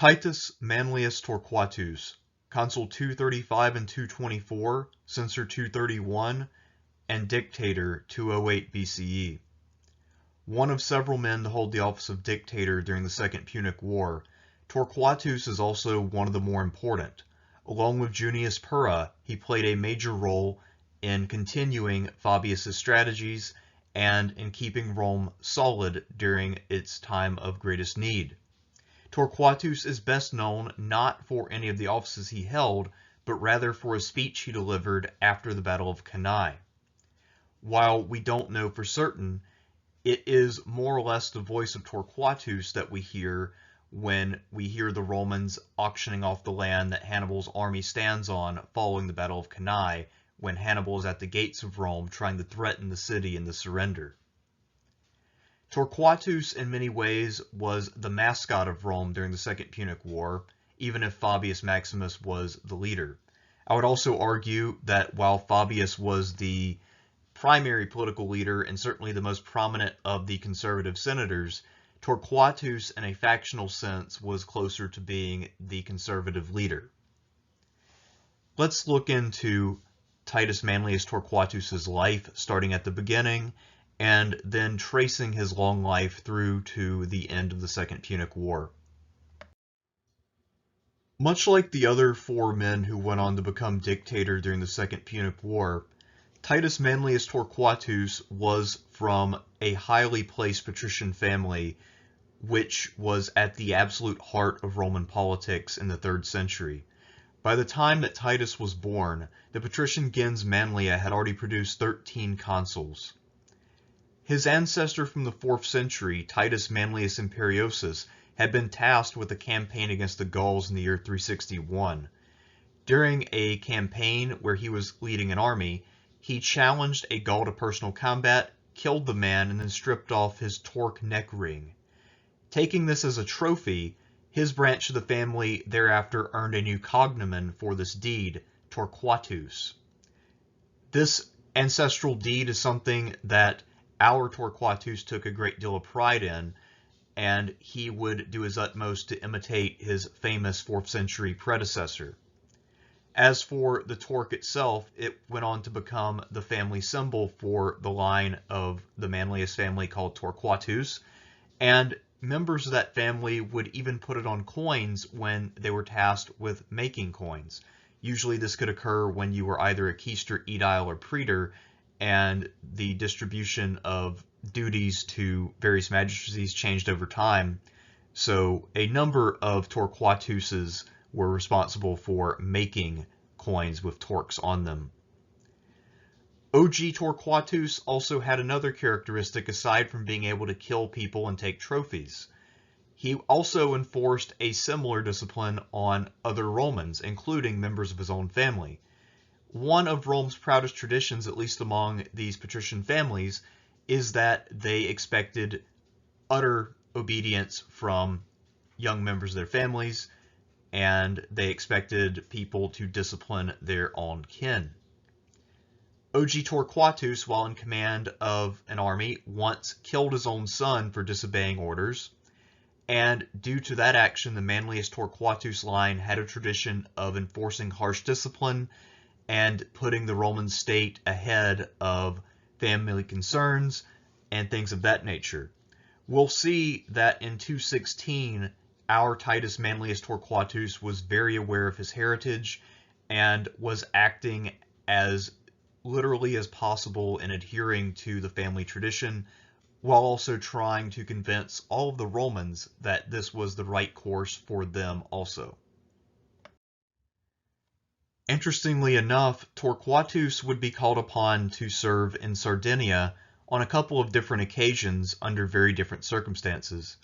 Titus Manlius Torquatus, Consul 235 and 224, Censor 231, and Dictator 208 BCE. One of several men to hold the office of Dictator during the Second Punic War, Torquatus is also one of the more important. Along with Junius Pura, he played a major role in continuing Fabius's strategies and in keeping Rome solid during its time of greatest need. Torquatus is best known not for any of the offices he held, but rather for a speech he delivered after the Battle of Cannae. While we don't know for certain, it is more or less the voice of Torquatus that we hear when we hear the Romans auctioning off the land that Hannibal's army stands on following the Battle of Cannae, when Hannibal is at the gates of Rome trying to threaten the city into surrender. Torquatus in many ways was the mascot of Rome during the Second Punic War, even if Fabius Maximus was the leader. I would also argue that while Fabius was the primary political leader and certainly the most prominent of the conservative senators, Torquatus in a factional sense was closer to being the conservative leader. Let's look into Titus Manlius Torquatus's life, starting at the beginning and then tracing his long life through to the end of the Second Punic War. Much like the other four men who went on to become dictator during the Second Punic War, Titus Manlius Torquatus was from a highly placed patrician family, which was at the absolute heart of Roman politics in the 3rd century. By the time that Titus was born, the patrician gens Manlia had already produced 13 consuls. His ancestor from the 4th century, Titus Manlius Imperiosus, had been tasked with a campaign against the Gauls in the year 361. During a campaign where he was leading an army, he challenged a Gaul to personal combat, killed the man, and then stripped off his torque neck ring. Taking this as a trophy, his branch of the family thereafter earned a new cognomen for this deed, Torquatus. This ancestral deed is something that our Torquatus took a great deal of pride in, and he would do his utmost to imitate his famous 4th century predecessor. As for the torque itself, it went on to become the family symbol for the line of the Manlius family called Torquatus, and members of that family would even put it on coins when they were tasked with making coins. Usually this could occur when you were either a quaestor, aedile, or praetor, and the distribution of duties to various magistracies changed over time. So a number of Torquatuses were responsible for making coins with torques on them. OG Torquatus also had another characteristic aside from being able to kill people and take trophies. He also enforced a similar discipline on other Romans, including members of his own family. One of Rome's proudest traditions, at least among these patrician families, is that they expected utter obedience from young members of their families, and they expected people to discipline their own kin. OG Torquatus, while in command of an army, once killed his own son for disobeying orders, and due to that action, the Manlius Torquatus line had a tradition of enforcing harsh discipline and putting the Roman state ahead of family concerns and things of that nature. We'll see that in 216, our Titus Manlius Torquatus was very aware of his heritage and was acting as literally as possible in adhering to the family tradition, while also trying to convince all of the Romans that this was the right course for them also. Interestingly enough, Torquatus would be called upon to serve in Sardinia on a couple of different occasions under very different circumstances.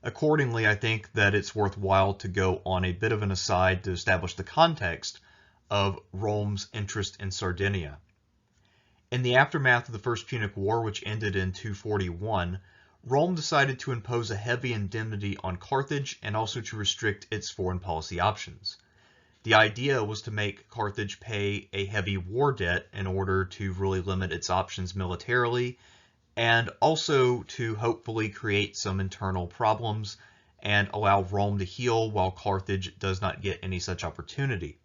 Accordingly, I think that it's worthwhile to go on a bit of an aside to establish the context of Rome's interest in Sardinia. In the aftermath of the First Punic War, which ended in 241, Rome decided to impose a heavy indemnity on Carthage and also to restrict its foreign policy options. The idea was to make Carthage pay a heavy war debt in order to really limit its options militarily, and also to hopefully create some internal problems and allow Rome to heal while Carthage does not get any such opportunity.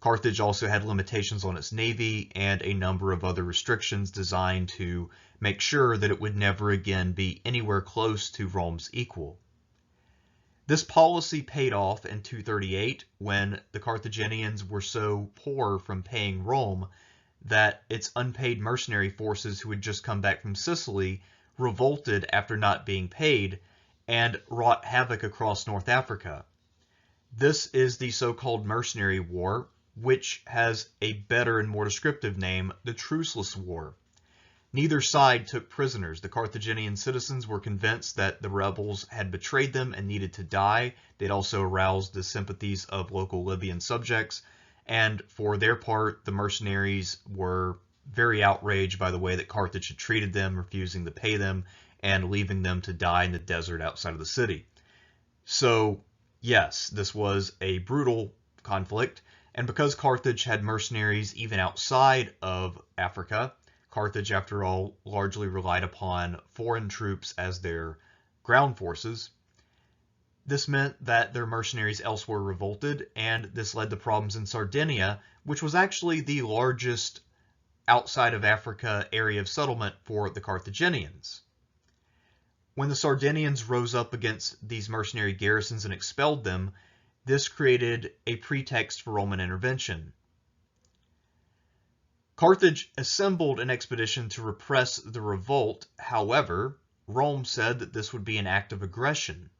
Carthage also had limitations on its navy and a number of other restrictions designed to make sure that it would never again be anywhere close to Rome's equal. This policy paid off in 238 when the Carthaginians were so poor from paying Rome that its unpaid mercenary forces who had just come back from Sicily revolted after not being paid and wrought havoc across North Africa. This is the so-called Mercenary War, which has a better and more descriptive name, the Truceless War. Neither side took prisoners. The Carthaginian citizens were convinced that the rebels had betrayed them and needed to die. They'd also aroused the sympathies of local Libyan subjects. And for their part, the mercenaries were very outraged by the way that Carthage had treated them, refusing to pay them and leaving them to die in the desert outside of the city. So, yes, this was a brutal conflict. And because Carthage had mercenaries even outside of Africa, Carthage, after all, largely relied upon foreign troops as their ground forces. This meant that their mercenaries elsewhere revolted, and this led to problems in Sardinia, which was actually the largest outside of Africa area of settlement for the Carthaginians. When the Sardinians rose up against these mercenary garrisons and expelled them, this created a pretext for Roman intervention. Carthage assembled an expedition to repress the revolt. However, Rome said that this would be an act of aggression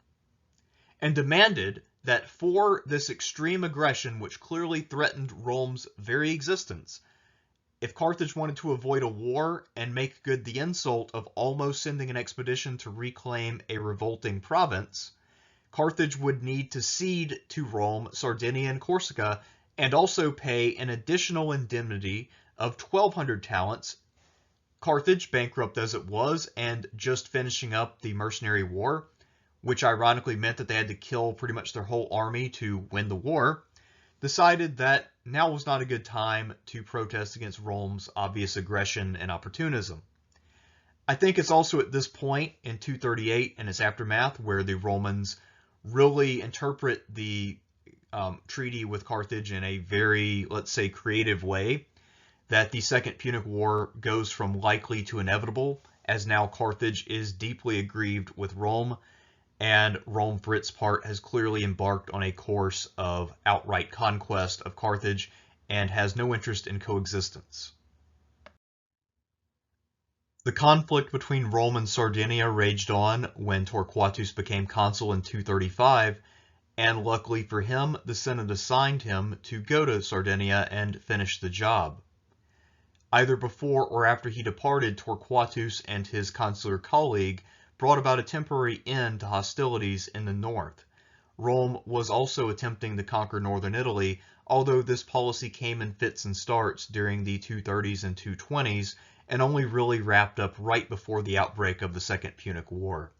and demanded that for this extreme aggression, which clearly threatened Rome's very existence, if Carthage wanted to avoid a war and make good the insult of almost sending an expedition to reclaim a revolting province, Carthage would need to cede to Rome Sardinia and Corsica and also pay an additional indemnity of 1,200 talents. Carthage, bankrupt as it was and just finishing up the mercenary war, which ironically meant that they had to kill pretty much their whole army to win the war, decided that now was not a good time to protest against Rome's obvious aggression and opportunism. I think it's also at this point in 238 and its aftermath where the Romans really interpret the treaty with Carthage in a very, let's say, creative way, that the Second Punic War goes from likely to inevitable, as now Carthage is deeply aggrieved with Rome, and Rome, for its part, has clearly embarked on a course of outright conquest of Carthage and has no interest in coexistence. The conflict between Rome and Sardinia raged on when Torquatus became consul in 235, and luckily for him, the Senate assigned him to go to Sardinia and finish the job. Either before or after he departed, Torquatus and his consular colleague brought about a temporary end to hostilities in the north. Rome was also attempting to conquer northern Italy, although this policy came in fits and starts during the 230s and 220s, and only really wrapped up right before the outbreak of the Second Punic War.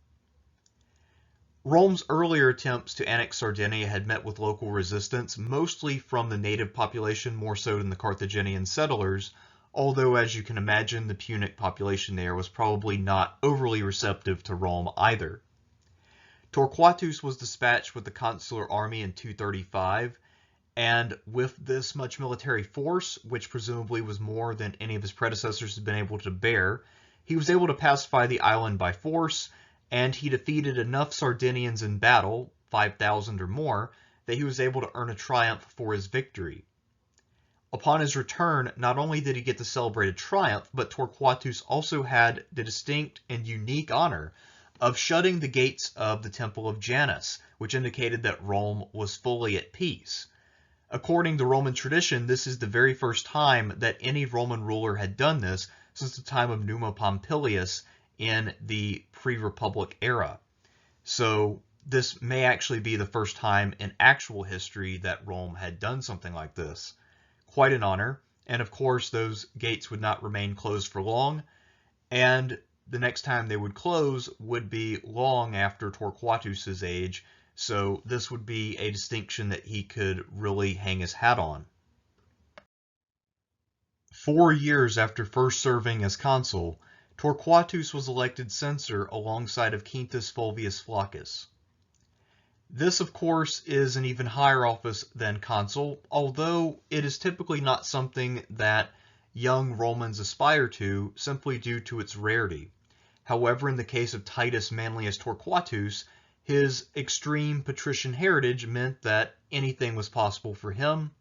Rome's earlier attempts to annex Sardinia had met with local resistance, mostly from the native population more so than the Carthaginian settlers, although as you can imagine, the Punic population there was probably not overly receptive to Rome either. Torquatus was dispatched with the consular army in 235, and with this much military force, which presumably was more than any of his predecessors had been able to bear, he was able to pacify the island by force, and he defeated enough Sardinians in battle, 5,000 or more, that he was able to earn a triumph for his victory. Upon his return, not only did he get to celebrate a triumph, but Torquatus also had the distinct and unique honor of shutting the gates of the Temple of Janus, which indicated that Rome was fully at peace. According to Roman tradition, this is the very first time that any Roman ruler had done this since the time of Numa Pompilius in the pre-Republic era. So this may actually be the first time in actual history that Rome had done something like this. Quite an honor, and of course those gates would not remain closed for long, and the next time they would close would be long after Torquatus's age, so this would be a distinction that he could really hang his hat on. 4 years after first serving as consul, Torquatus was elected censor alongside of Quintus Fulvius Flaccus. This, of course, is an even higher office than consul, although it is typically not something that young Romans aspire to simply due to its rarity. However, in the case of Titus Manlius Torquatus, his extreme patrician heritage meant that anything was possible for him,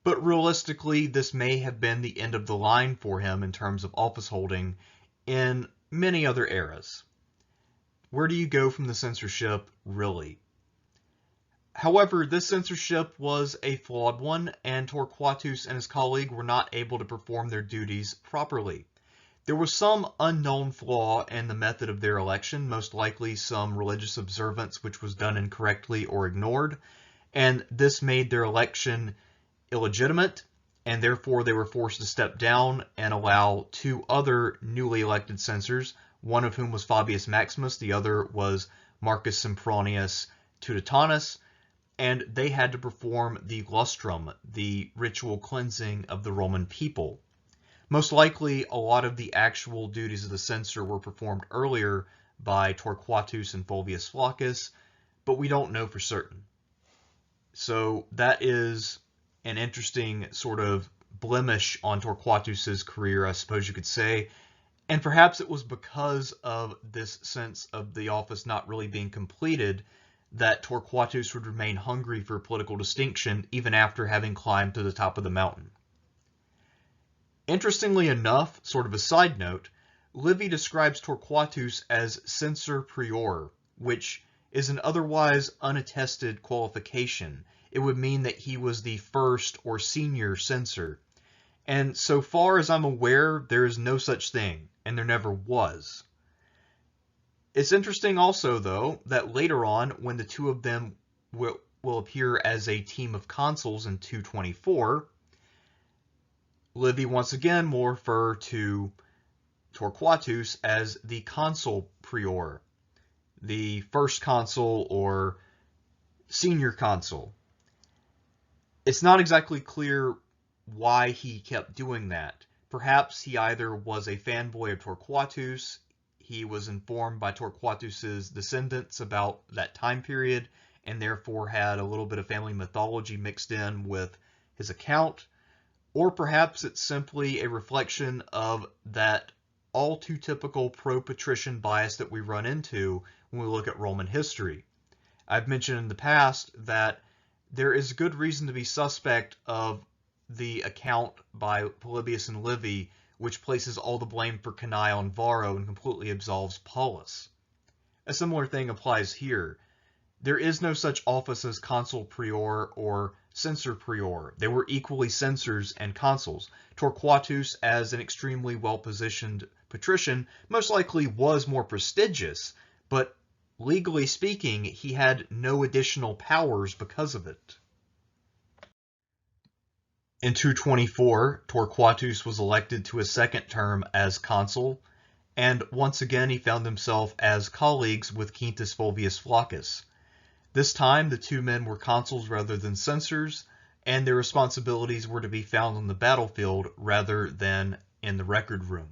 but realistically, this may have been the end of the line for him in terms of office holding in many other eras. Where do you go from the censorship, really? However, this censorship was a flawed one, and Torquatus and his colleague were not able to perform their duties properly. There was some unknown flaw in the method of their election, most likely some religious observance which was done incorrectly or ignored, and this made their election illegitimate, and therefore they were forced to step down and allow two other newly elected censors, one of whom was Fabius Maximus, the other was Marcus Sempronius Tuditanus, and they had to perform the lustrum, the ritual cleansing of the Roman people. Most likely, a lot of the actual duties of the censor were performed earlier by Torquatus and Fabius Flaccus, but we don't know for certain. So that is an interesting sort of blemish on Torquatus's career, I suppose you could say, and perhaps it was because of this sense of the office not really being completed that Torquatus would remain hungry for political distinction even after having climbed to the top of the mountain. Interestingly enough, sort of a side note, Livy describes Torquatus as censor prior, which is an otherwise unattested qualification. It would mean that he was the first or senior censor. And so far as I'm aware, there is no such thing, and there never was. It's interesting also, though, that later on, when the two of them will appear as a team of consuls in 224, Livy once again will refer to Torquatus as the consul prior, the first consul or senior consul. It's not exactly clear why he kept doing that. Perhaps he either was a fanboy of Torquatus, he was informed by Torquatus's descendants about that time period, and therefore had a little bit of family mythology mixed in with his account, or perhaps it's simply a reflection of that all too typical pro-patrician bias that we run into when we look at Roman history. I've mentioned in the past that there is good reason to be suspect of the account by Polybius and Livy, which places all the blame for Canaille on Varro and completely absolves Paulus. A similar thing applies here. There is no such office as consul prior or censor prior. They were equally censors and consuls. Torquatus, as an extremely well-positioned patrician, most likely was more prestigious, but legally speaking, he had no additional powers because of it. In 224, Torquatus was elected to a second term as consul, and once again he found himself as colleagues with Quintus Fulvius Flaccus. This time, the two men were consuls rather than censors, and their responsibilities were to be found on the battlefield rather than in the record room.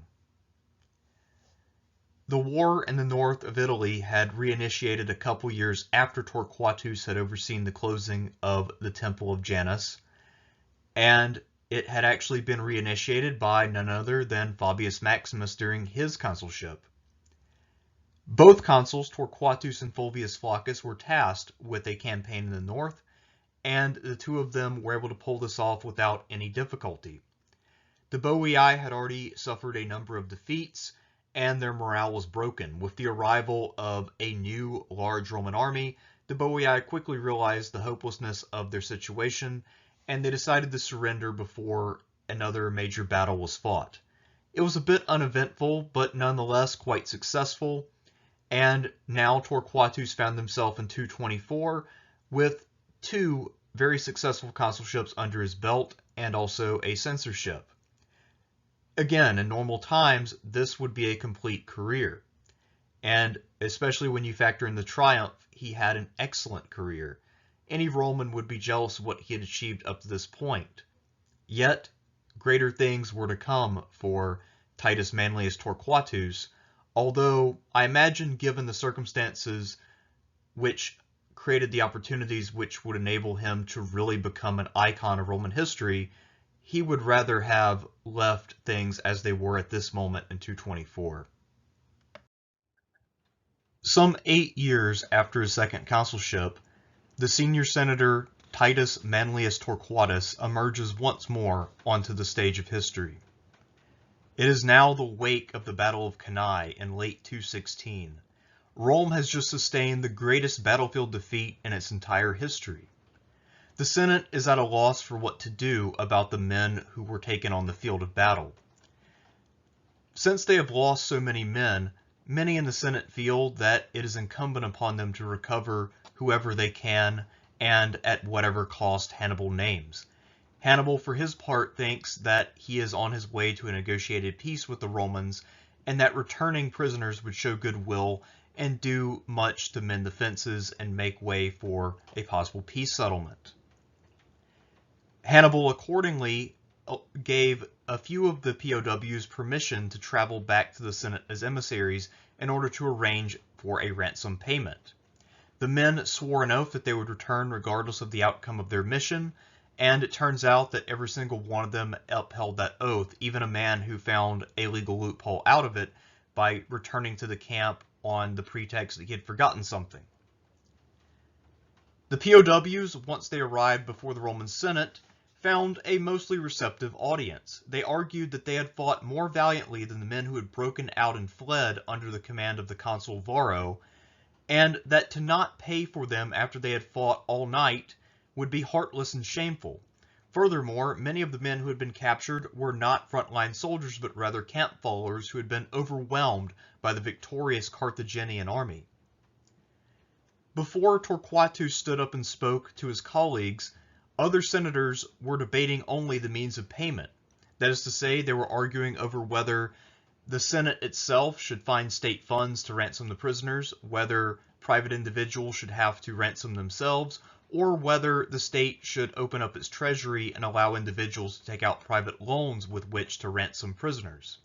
The war in the north of Italy had reinitiated a couple years after Torquatus had overseen the closing of the Temple of Janus, and it had actually been reinitiated by none other than Fabius Maximus during his consulship. Both consuls, Torquatus and Fulvius Flaccus, were tasked with a campaign in the north, and the two of them were able to pull this off without any difficulty. The Boii had already suffered a number of defeats, and their morale was broken. With the arrival of a new large Roman army, the Boii quickly realized the hopelessness of their situation, and they decided to surrender before another major battle was fought. It was a bit uneventful, but nonetheless quite successful, and now Torquatus found himself in 224 with two very successful consulships under his belt and also a censorship. Again, in normal times, this would be a complete career, and especially when you factor in the triumph, he had an excellent career. Any Roman would be jealous of what he had achieved up to this point. Yet, greater things were to come for Titus Manlius Torquatus, although I imagine given the circumstances which created the opportunities which would enable him to really become an icon of Roman history, he would rather have left things as they were at this moment in 224. Some 8 years after his second consulship, the senior senator Titus Manlius Torquatus emerges once more onto the stage of history. It is now the wake of the Battle of Cannae in late 216. Rome has just sustained the greatest battlefield defeat in its entire history. The Senate is at a loss for what to do about the men who were taken on the field of battle. Since they have lost so many men, many in the Senate feel that it is incumbent upon them to recover whoever they can and at whatever cost Hannibal names. Hannibal, for his part, thinks that he is on his way to a negotiated peace with the Romans and that returning prisoners would show goodwill and do much to mend the fences and make way for a possible peace settlement. Hannibal accordingly gave a few of the POWs permission to travel back to the Senate as emissaries in order to arrange for a ransom payment. The men swore an oath that they would return regardless of the outcome of their mission, and it turns out that every single one of them upheld that oath, even a man who found a legal loophole out of it by returning to the camp on the pretext that he had forgotten something. The POWs, once they arrived before the Roman Senate, found a mostly receptive audience. They argued that they had fought more valiantly than the men who had broken out and fled under the command of the Consul Varro, and that to not pay for them after they had fought all night would be heartless and shameful. Furthermore, many of the men who had been captured were not frontline soldiers, but rather camp followers who had been overwhelmed by the victorious Carthaginian army. Before Torquatus stood up and spoke to his colleagues, other senators were debating only the means of payment. That is to say, they were arguing over whether the Senate itself should find state funds to ransom the prisoners, whether private individuals should have to ransom themselves, or whether the state should open up its treasury and allow individuals to take out private loans with which to ransom prisoners.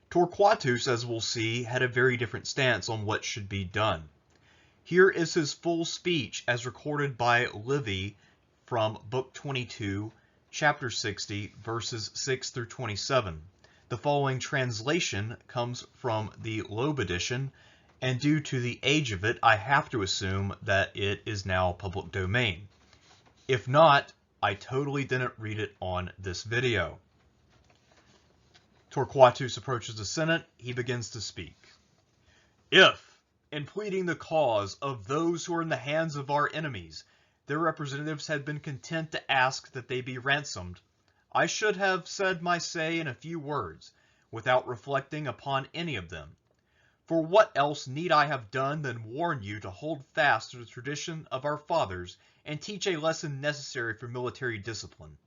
Torquatus, as we'll see, had a very different stance on what should be done. Here is his full speech as recorded by Livy from Book 22, Chapter 60, verses 6 through 27. The following translation comes from the Loeb edition, and due to the age of it, I have to assume that it is now public domain. If not, I totally didn't read it on this video. Torquatus approaches the Senate. He begins to speak. If, in pleading the cause of those who are in the hands of our enemies, their representatives had been content to ask that they be ransomed, I should have said my say in a few words, without reflecting upon any of them. For what else need I have done than warn you to hold fast to the tradition of our fathers and teach a lesson necessary for military discipline?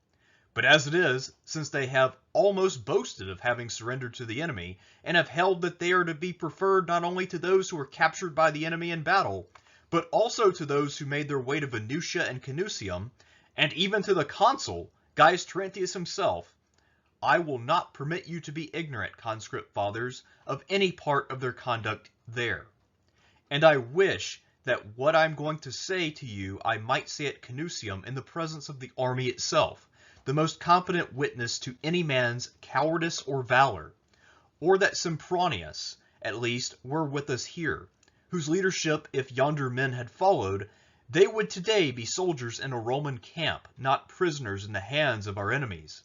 But as it is, since they have almost boasted of having surrendered to the enemy, and have held that they are to be preferred not only to those who were captured by the enemy in battle, but also to those who made their way to Venusia and Canusium, and even to the consul, Gaius Terentius himself, I will not permit you to be ignorant, conscript fathers, of any part of their conduct there. And I wish that what I am going to say to you I might say at Canusium in the presence of the army itself, the most competent witness to any man's cowardice or valor, or that Sempronius, at least, were with us here, whose leadership, if yonder men had followed, they would today be soldiers in a Roman camp, not prisoners in the hands of our enemies.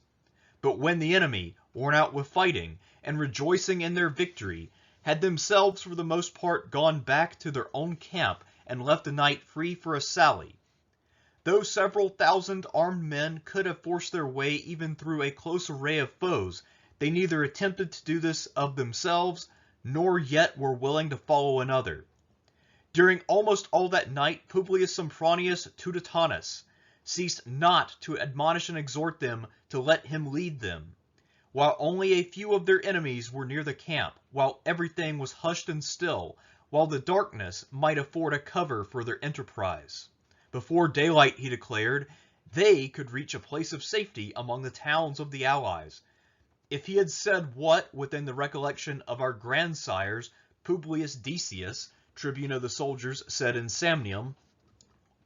But when the enemy, worn out with fighting, and rejoicing in their victory, had themselves for the most part gone back to their own camp and left the night free for a sally, though several thousand armed men could have forced their way even through a close array of foes, they neither attempted to do this of themselves, nor yet were willing to follow another. During almost all that night, Publius Sempronius Tuditanus ceased not to admonish and exhort them to let him lead them, while only a few of their enemies were near the camp, while everything was hushed and still, while the darkness might afford a cover for their enterprise. Before daylight, he declared, they could reach a place of safety among the towns of the allies. If he had said what, within the recollection of our grandsires, Publius Decius, tribune of the soldiers, said in Samnium,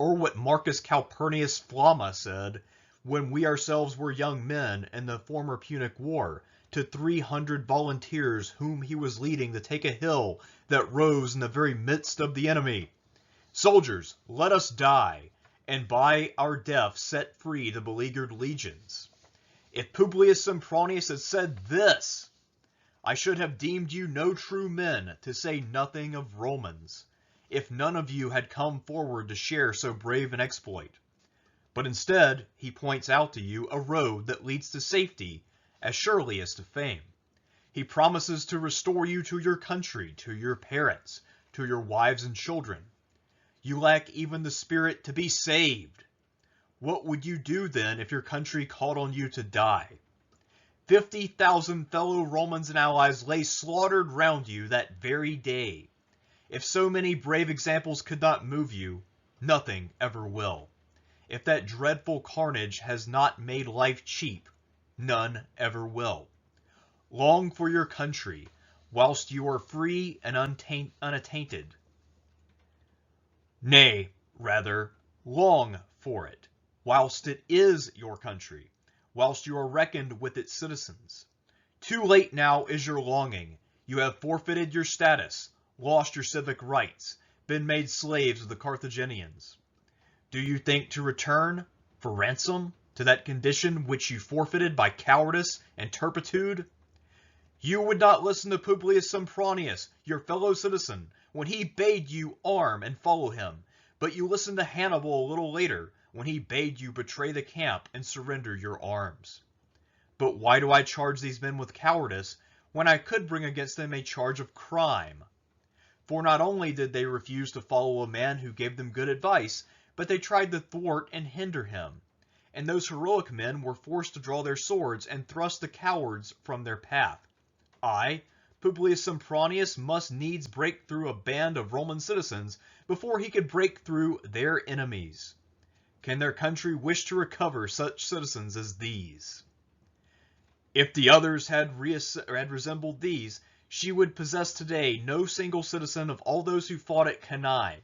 or what Marcus Calpurnius Flamma said when we ourselves were young men in the former Punic War, to 300 volunteers whom he was leading to take a hill that rose in the very midst of the enemy. Soldiers, let us die, and by our death set free the beleaguered legions. If Publius Sempronius had said this, I should have deemed you no true men, to say nothing of Romans, if none of you had come forward to share so brave an exploit. But instead, he points out to you a road that leads to safety as surely as to fame. He promises to restore you to your country, to your parents, to your wives and children. You lack even the spirit to be saved. What would you do then if your country called on you to die? 50,000 fellow Romans and allies lay slaughtered round you that very day. If so many brave examples could not move you, nothing ever will. If that dreadful carnage has not made life cheap, none ever will. Long for your country, whilst you are free and unattainted. Nay, rather, long for it, whilst it is your country, whilst you are reckoned with its citizens. Too late now is your longing. You have forfeited your status, lost your civic rights, been made slaves of the Carthaginians. Do you think to return, for ransom, to that condition which you forfeited by cowardice and turpitude? You would not listen to Publius Sempronius, your fellow citizen, when he bade you arm and follow him, but you listened to Hannibal a little later, when he bade you betray the camp and surrender your arms. But why do I charge these men with cowardice, when I could bring against them a charge of crime? For not only did they refuse to follow a man who gave them good advice, but they tried to thwart and hinder him. And those heroic men were forced to draw their swords and thrust the cowards from their path. I, Publius Sempronius, must needs break through a band of Roman citizens before he could break through their enemies. Can their country wish to recover such citizens as these? If the others had resembled these, she would possess today no single citizen of all those who fought at Cannae.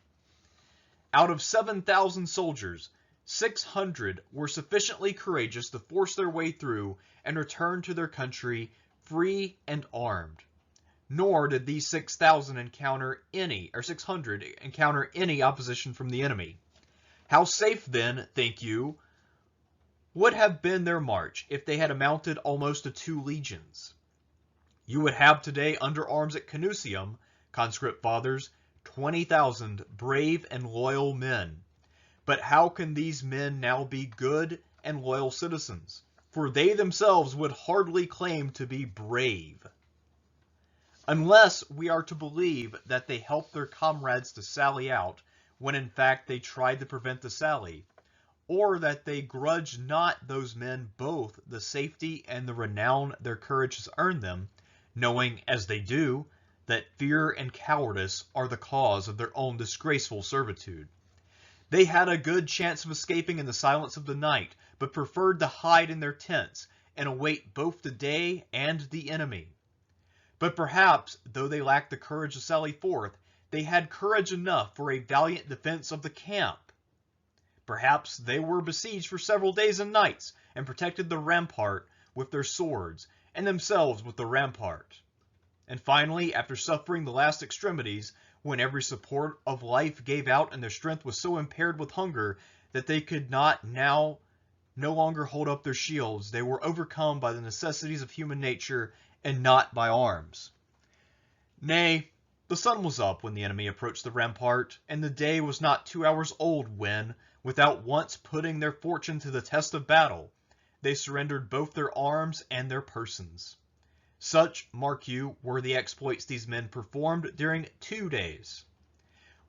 Out of 7,000 soldiers, 600 were sufficiently courageous to force their way through and return to their country free and armed. Nor did these 600 encounter any opposition from the enemy. How safe then, think you, would have been their march if they had amounted almost to 2 legions? You would have today under arms at Canusium, conscript fathers, 20,000 brave and loyal men. But how can these men now be good and loyal citizens? For they themselves would hardly claim to be brave. Unless we are to believe that they helped their comrades to sally out, when in fact they tried to prevent the sally, or that they grudged not those men both the safety and the renown their courage has earned them, knowing, as they do, that fear and cowardice are the cause of their own disgraceful servitude. They had a good chance of escaping in the silence of the night, but preferred to hide in their tents and await both the day and the enemy. But perhaps, though they lacked the courage to sally forth, they had courage enough for a valiant defense of the camp. Perhaps they were besieged for several days and nights, and protected the rampart with their swords, and themselves with the rampart. And finally, after suffering the last extremities, when every support of life gave out and their strength was so impaired with hunger that they could no longer hold up their shields, they were overcome by the necessities of human nature and not by arms. Nay, the sun was up when the enemy approached the rampart, and the day was not 2 hours old when, without once putting their fortune to the test of battle, they surrendered both their arms and their persons. Such, mark you, were the exploits these men performed during 2 days.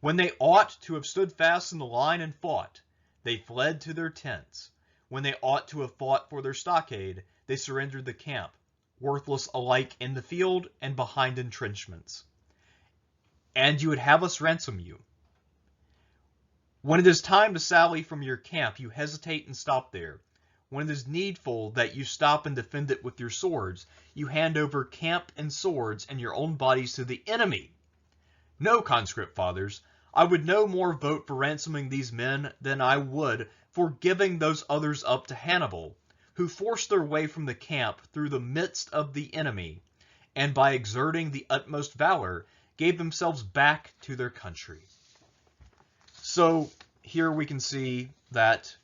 When they ought to have stood fast in the line and fought, they fled to their tents. When they ought to have fought for their stockade, they surrendered the camp, worthless alike in the field and behind entrenchments. And you would have us ransom you. When it is time to sally from your camp, you hesitate and stop there. When it is needful that you stop and defend it with your swords, you hand over camp and swords and your own bodies to the enemy. No, conscript fathers, I would no more vote for ransoming these men than I would for giving those others up to Hannibal, who forced their way from the camp through the midst of the enemy, and by exerting the utmost valor, gave themselves back to their country. So here we can see that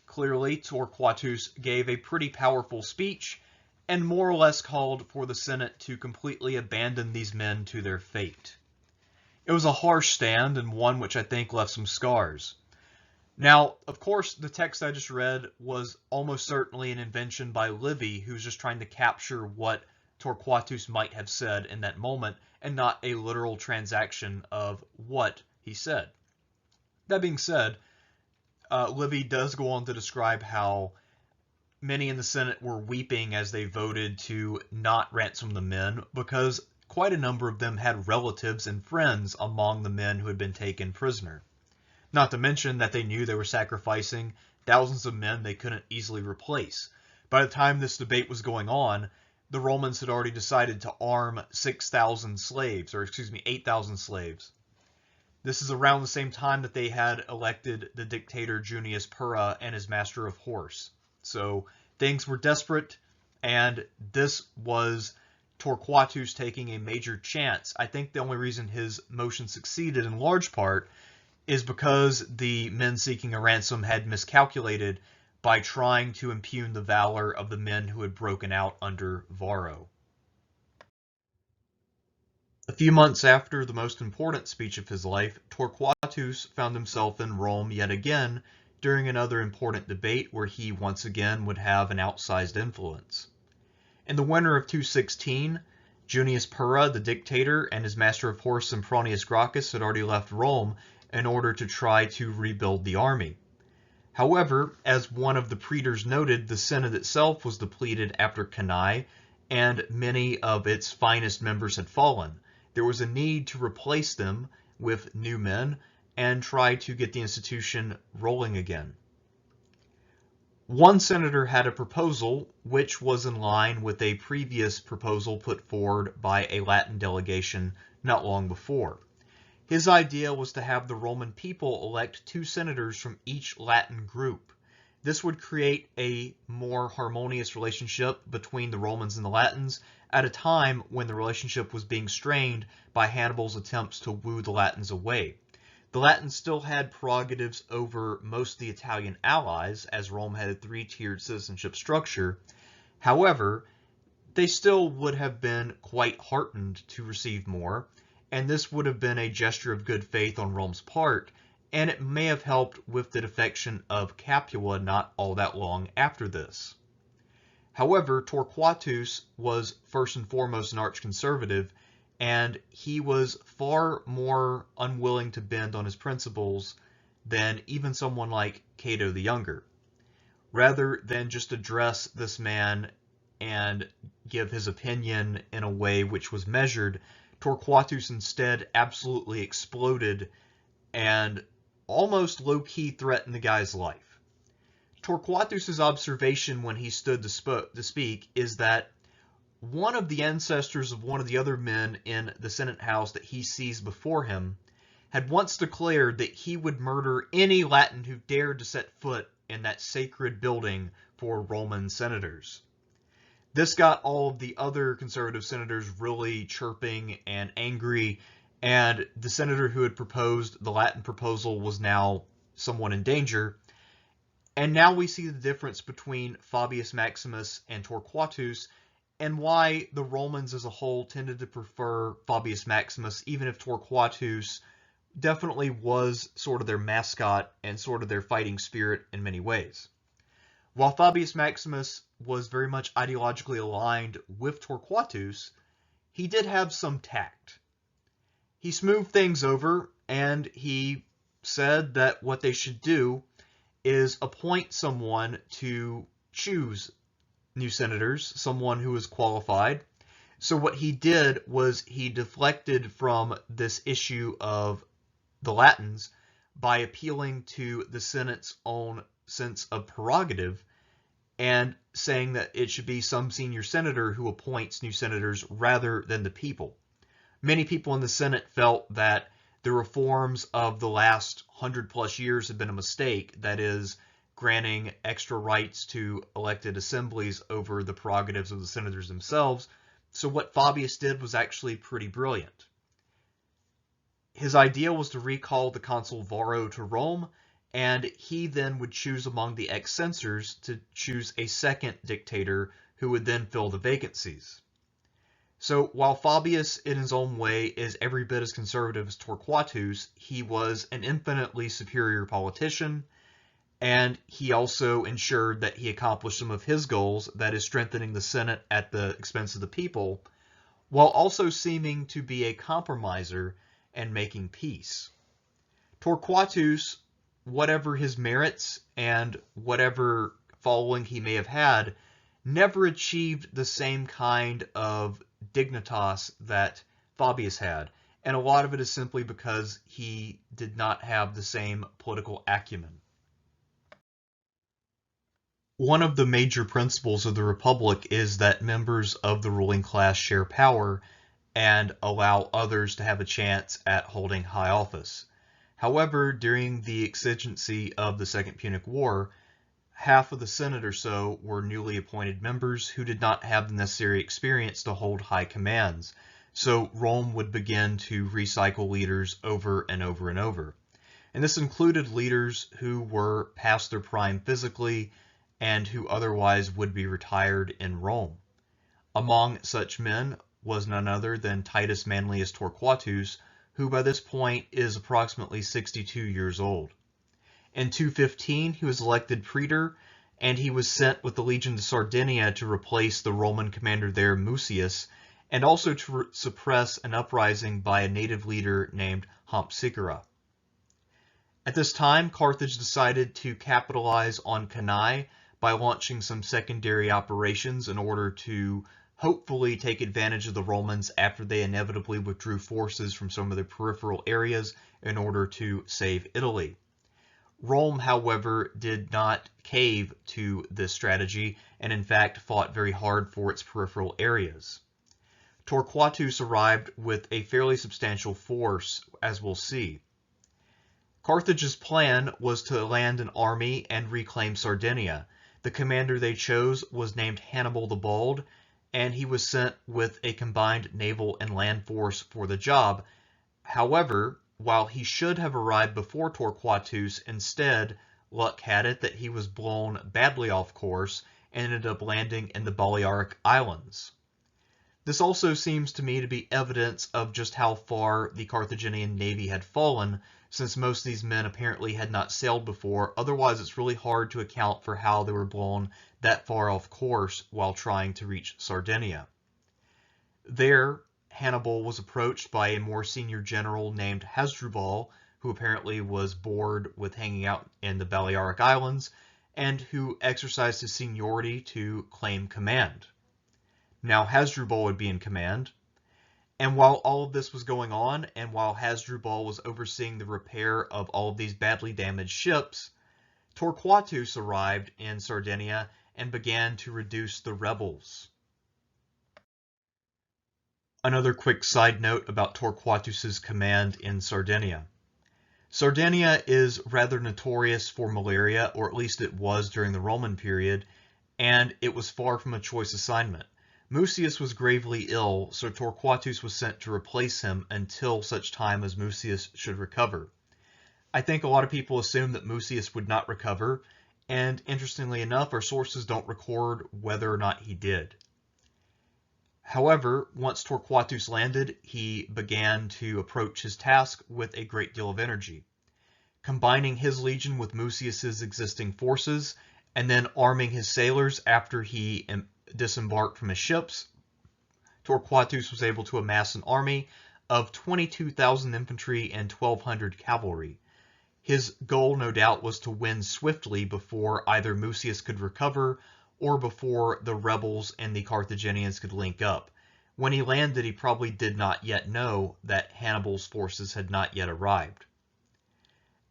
clearly Torquatus gave a pretty powerful speech and more or less called for the Senate to completely abandon these men to their fate. It was a harsh stand and one which I think left some scars. Now, of course, the text I just read was almost certainly an invention by Livy, who's just trying to capture what Torquatus might have said in that moment, and not a literal transaction of what he said. That being said, Livy does go on to describe how many in the Senate were weeping as they voted to not ransom the men, because quite a number of them had relatives and friends among the men who had been taken prisoner. Not to mention that they knew they were sacrificing thousands of men they couldn't easily replace. By the time this debate was going on, the Romans had already decided to arm 6,000 slaves, or excuse me, 8,000 slaves. This is around the same time that they had elected the dictator Junius Purra and his master of horse. So things were desperate, and this was Torquatus taking a major chance. I think the only reason his motion succeeded in large part is because the men seeking a ransom had miscalculated by trying to impugn the valor of the men who had broken out under Varro. A few months after the most important speech of his life, Torquatus found himself in Rome yet again during another important debate where he once again would have an outsized influence. In the winter of 216, Junius Purra, the dictator, and his master of horse Sempronius Gracchus had already left Rome in order to try to rebuild the army. However, as one of the praetors noted, the Senate itself was depleted after Cannae, and many of its finest members had fallen. There was a need to replace them with new men and try to get the institution rolling again. One senator had a proposal which was in line with a previous proposal put forward by a Latin delegation not long before. His idea was to have the Roman people elect 2 senators from each Latin group. This would create a more harmonious relationship between the Romans and the Latins at a time when the relationship was being strained by Hannibal's attempts to woo the Latins away. The Latins still had prerogatives over most of the Italian allies, as Rome had a 3-tiered citizenship structure. However, they still would have been quite heartened to receive more, and this would have been a gesture of good faith on Rome's part, and it may have helped with the defection of Capua not all that long after this. However, Torquatus was first and foremost an arch-conservative, and he was far more unwilling to bend on his principles than even someone like Cato the Younger. Rather than just address this man and give his opinion in a way which was measured, Torquatus instead absolutely exploded and almost low-key threatened the guy's life. Torquatus's observation when he stood to speak is that one of the ancestors of one of the other men in the Senate House that he sees before him had once declared that he would murder any Latin who dared to set foot in that sacred building for Roman senators. This got all of the other conservative senators really chirping and angry, and the senator who had proposed the Latin proposal was now someone in danger. And now we see the difference between Fabius Maximus and Torquatus, and why the Romans as a whole tended to prefer Fabius Maximus, even if Torquatus definitely was sort of their mascot and sort of their fighting spirit in many ways. While Fabius Maximus was very much ideologically aligned with Torquatus, he did have some tact. He smoothed things over, and he said that what they should do is appoint someone to choose new senators, someone who is qualified. So what he did was he deflected from this issue of the Latins by appealing to the Senate's own sense of prerogative and saying that it should be some senior senator who appoints new senators rather than the people. Many people in the Senate felt that the reforms of the last 100+ years have been a mistake, that is, granting extra rights to elected assemblies over the prerogatives of the senators themselves. So what Fabius did was actually pretty brilliant. His idea was to recall the consul Varro to Rome, and he then would choose among the ex-censors to choose a second dictator who would then fill the vacancies. So while Fabius, in his own way, is every bit as conservative as Torquatus, he was an infinitely superior politician, and he also ensured that he accomplished some of his goals, that is, strengthening the Senate at the expense of the people, while also seeming to be a compromiser and making peace. Torquatus, whatever his merits and whatever following he may have had, never achieved the same kind of dignitas that Fabius had, and a lot of it is simply because he did not have the same political acumen. One of the major principles of the Republic is that members of the ruling class share power and allow others to have a chance at holding high office. However, during the exigency of the Second Punic War, half of the Senate or so were newly appointed members who did not have the necessary experience to hold high commands, so Rome would begin to recycle leaders over and over and over. And this included leaders who were past their prime physically and who otherwise would be retired in Rome. Among such men was none other than Titus Manlius Torquatus, who by this point is approximately 62 years old. In 215, he was elected Praetor, and he was sent with the Legion to Sardinia to replace the Roman commander there, Mucius, and also to suppress an uprising by a native leader named Hampsicera. At this time, Carthage decided to capitalize on Cannae by launching some secondary operations in order to hopefully take advantage of the Romans after they inevitably withdrew forces from some of their peripheral areas in order to save Italy. Rome, however, did not cave to this strategy and in fact fought very hard for its peripheral areas. Torquatus arrived with a fairly substantial force, as we'll see. Carthage's plan was to land an army and reclaim Sardinia. The commander they chose was named Hannibal the Bald, and he was sent with a combined naval and land force for the job. However, while he should have arrived before Torquatus, instead, luck had it that he was blown badly off course and ended up landing in the Balearic Islands. This also seems to me to be evidence of just how far the Carthaginian navy had fallen, since most of these men apparently had not sailed before. Otherwise, it's really hard to account for how they were blown that far off course while trying to reach Sardinia. There, Hannibal was approached by a more senior general named Hasdrubal, who apparently was bored with hanging out in the Balearic Islands, and who exercised his seniority to claim command. Now Hasdrubal would be in command, and while all of this was going on, and while Hasdrubal was overseeing the repair of all of these badly damaged ships, Torquatus arrived in Sardinia and began to reduce the rebels. Another quick side note about Torquatus's command in Sardinia. Sardinia is rather notorious for malaria, or at least it was during the Roman period, and it was far from a choice assignment. Mucius was gravely ill, so Torquatus was sent to replace him until such time as Mucius should recover. I think a lot of people assume that Mucius would not recover, and interestingly enough, our sources don't record whether or not he did. However, once Torquatus landed, he began to approach his task with a great deal of energy. Combining his legion with Mucius's existing forces, and then arming his sailors after he disembarked from his ships, Torquatus was able to amass an army of 22,000 infantry and 1,200 cavalry. His goal, no doubt, was to win swiftly before either Mucius could recover or before the rebels and the Carthaginians could link up. When he landed, he probably did not yet know that Hannibal's forces had not yet arrived.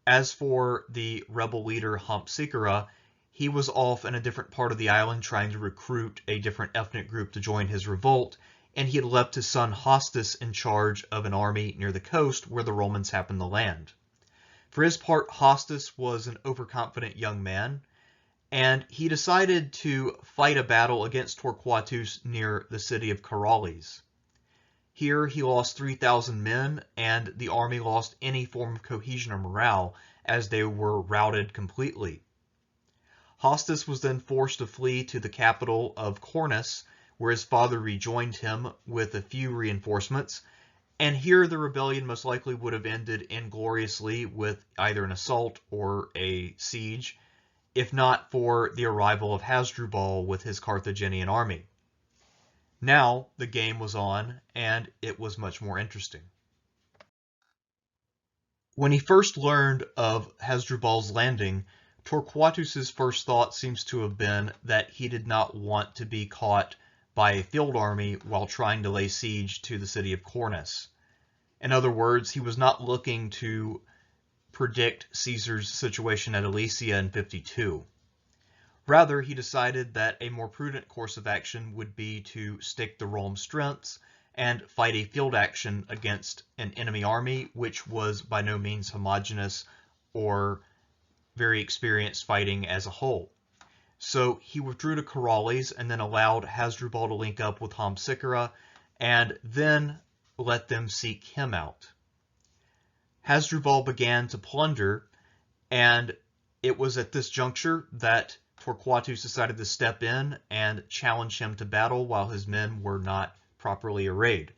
As for the rebel leader Hampsicera, he was off in a different part of the island trying to recruit a different ethnic group to join his revolt, and he had left his son Hostus in charge of an army near the coast where the Romans happened to land. For his part, Hostus was an overconfident young man, and he decided to fight a battle against Torquatus near the city of Corrales. Here he lost 3,000 men, and the army lost any form of cohesion or morale as they were routed completely. Hostus was then forced to flee to the capital of Cornus, where his father rejoined him with a few reinforcements, and here the rebellion most likely would have ended ingloriously with either an assault or a siege, if not for the arrival of Hasdrubal with his Carthaginian army. Now the game was on, and it was much more interesting. When he first learned of Hasdrubal's landing, Torquatus's first thought seems to have been that he did not want to be caught by a field army while trying to lay siege to the city of Cornus. In other words, he was not looking to predict Caesar's situation at Alesia in 52. Rather, he decided that a more prudent course of action would be to stake the Rome's strengths and fight a field action against an enemy army which was by no means homogeneous or very experienced fighting as a whole. So he withdrew to Corrales and then allowed Hasdrubal to link up with Hampsicera and then let them seek him out. Hasdrubal began to plunder, and it was at this juncture that Torquatus decided to step in and challenge him to battle while his men were not properly arrayed.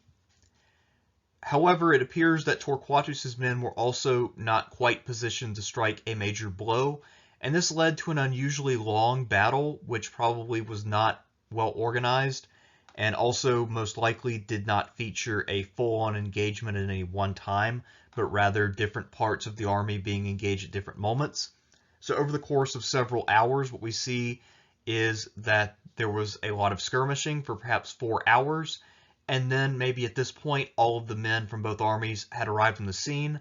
However, it appears that Torquatus's men were also not quite positioned to strike a major blow, and this led to an unusually long battle, which probably was not well organized, and also most likely did not feature a full-on engagement at any one time, but rather different parts of the army being engaged at different moments. So over the course of several hours, what we see is that there was a lot of skirmishing for perhaps 4 hours, and then maybe at this point all of the men from both armies had arrived on the scene,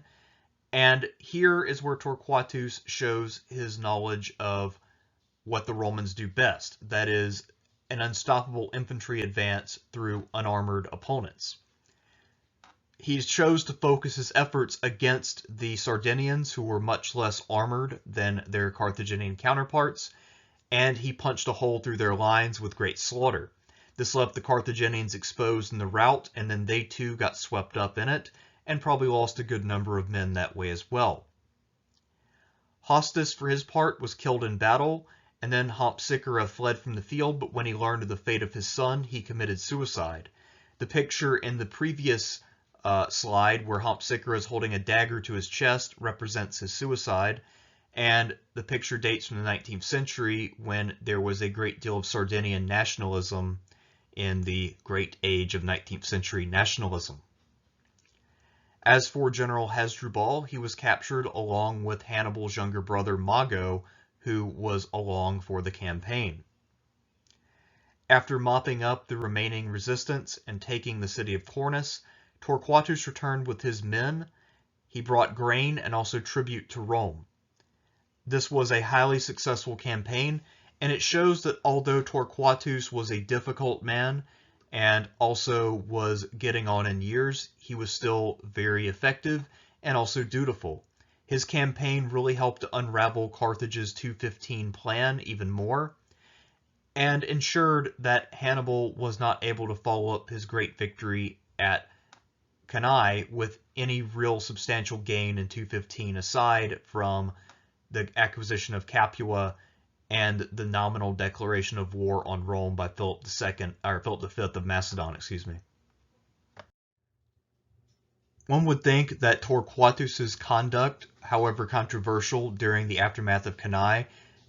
and here is where Torquatus shows his knowledge of what the Romans do best, that is, an unstoppable infantry advance through unarmored opponents. He chose to focus his efforts against the Sardinians, who were much less armored than their Carthaginian counterparts, and he punched a hole through their lines with great slaughter. This left the Carthaginians exposed in the rout, and then they too got swept up in it, and probably lost a good number of men that way as well. Hostus, for his part, was killed in battle, and then Hampsicera fled from the field, but when he learned of the fate of his son, he committed suicide. The picture in the previous slide where Hampsicera is holding a dagger to his chest represents his suicide, and the picture dates from the 19th century when there was a great deal of Sardinian nationalism in the great age of 19th century nationalism. As for General Hasdrubal, he was captured along with Hannibal's younger brother Mago, who was along for the campaign. After mopping up the remaining resistance and taking the city of Cornus, Torquatus returned with his men. He brought grain and also tribute to Rome. This was a highly successful campaign, and it shows that although Torquatus was a difficult man and also was getting on in years, he was still very effective and also dutiful. His campaign really helped to unravel Carthage's 215 plan even more, and ensured that Hannibal was not able to follow up his great victory at Cannae with any real substantial gain in 215 aside from the acquisition of Capua and the nominal declaration of war on Rome by Philip V of Macedon, One would think that Torquatus's conduct, however controversial during the aftermath of Cannae,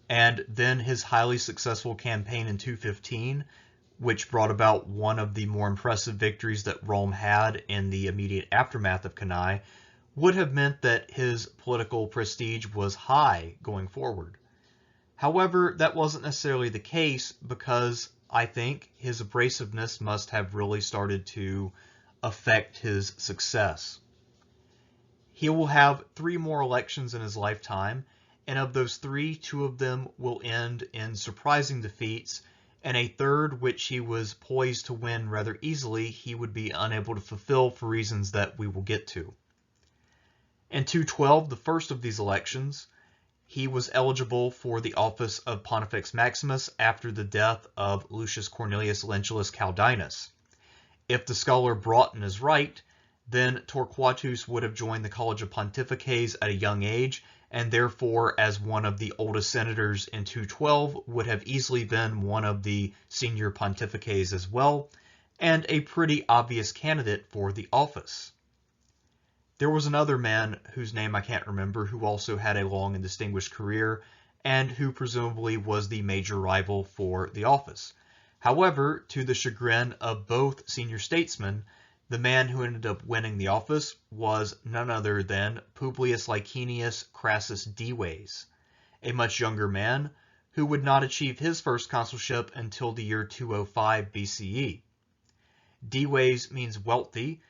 and then his highly successful campaign in 215, which brought about one of the more impressive victories that Rome had in the immediate aftermath of Cannae, would have meant that his political prestige was high going forward. However, that wasn't necessarily the case because I think his abrasiveness must have really started to affect his success. He will have 3 more elections in his lifetime, and of those 3, 2 of them will end in surprising defeats, and a third which he was poised to win rather easily he would be unable to fulfill for reasons that we will get to. In 212, the first of these elections, he was eligible for the office of Pontifex Maximus after the death of Lucius Cornelius Lentulus Caudinus. If the scholar Broughton is right, then Torquatus would have joined the College of Pontifices at a young age, and therefore, as one of the oldest senators in 212, would have easily been one of the senior pontifices as well, and a pretty obvious candidate for the office. There was another man whose name I can't remember who also had a long and distinguished career, and who presumably was the major rival for the office. However, to the chagrin of both senior statesmen, the man who ended up winning the office was none other than Publius Licinius Crassus Dives, a much younger man who would not achieve his first consulship until the year 205 BCE. Dives means wealthy,